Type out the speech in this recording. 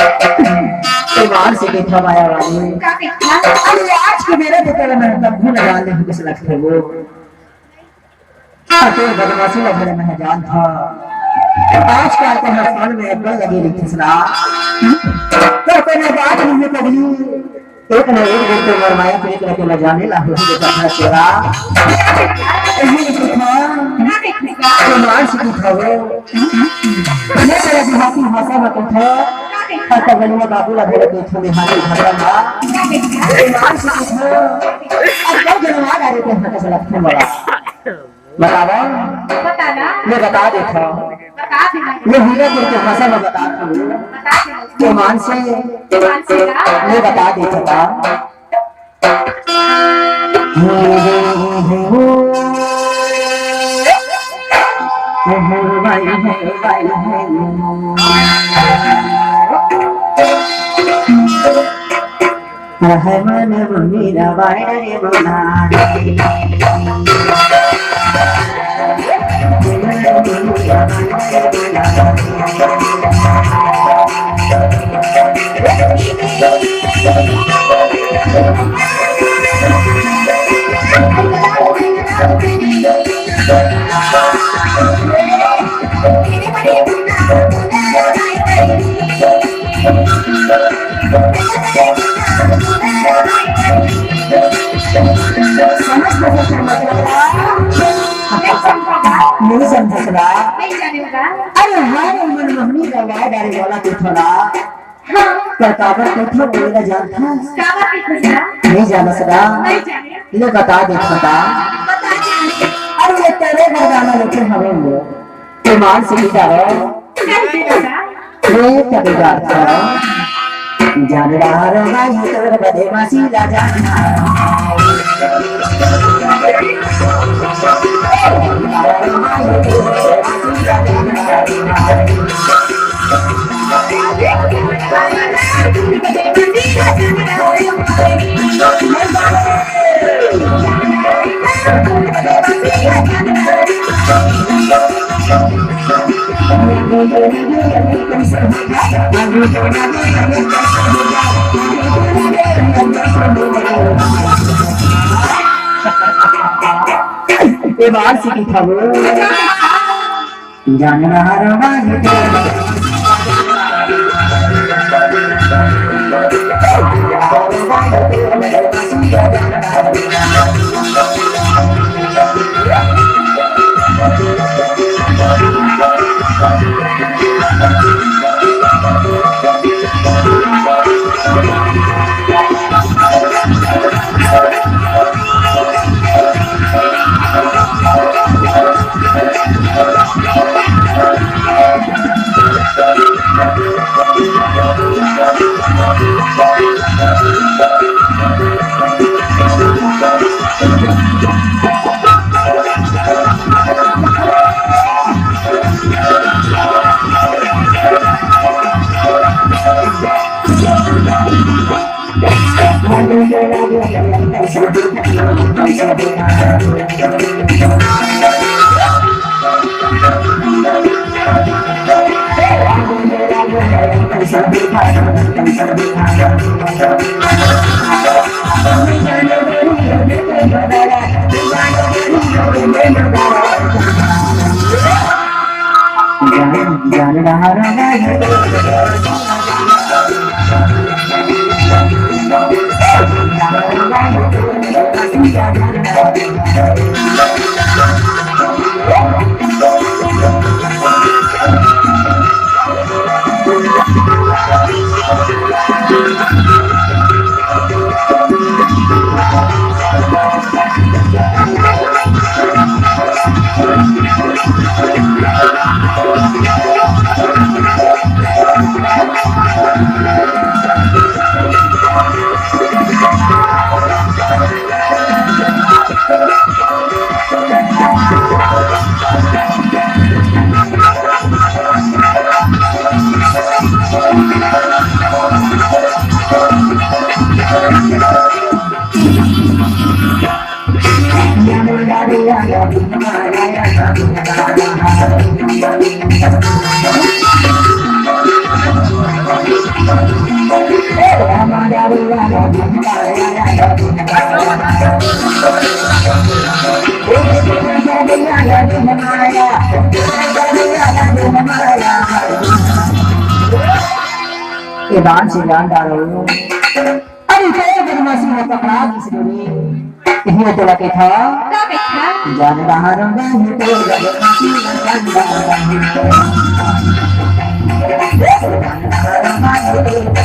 बाहर से देखा माया वाली अरे आज के मेरे तो तेरा मैं तब भूल डाल दे किस लगते वो तो बदमाशी लगे मैं जान था आज का तो हर साल में एक बार लगी रही तीसरा तो कोई बात नहीं कभी एक न एक दिन तो मर माया पे लेके न जाने ला हो देखा तेरा यही देखा तो मार से देखा वो मैं तेरा देहाती भाषा में कहता आता गलिया बाबू ला बोले तो थोड़ी हाथी घबरा ना मार से देखा अब क्या जनवा आ रहे थे हाथ से लगने वाला बतावा बताना मैं बता देता बता देना ये हीरा गिर के भाषा में बताता हूँ बता देना तो मान से मैं बता देता था मन मेरा बारे बना नहीं समझा अरे हाँ मन मम्मी का वाद आने वाला तो थोड़ा क्या काबर को था बोलेगा जानता नहीं जाना सदा इन्हें बता दे बता अरे ये तेरे घर गाना लेके हमें वो तो मान से लिखा हो ये कभी गाता हो जान रहा रहा ये तेरे बदे मासी राजा ये बाहर से की खबर जान रहा ये दान से जान डालो अरे क्या बदमाशी में पकड़ा किसने ये तो लगे था Bakit ka? जान रहा रंगा है तो बदमाशी में जान रहा है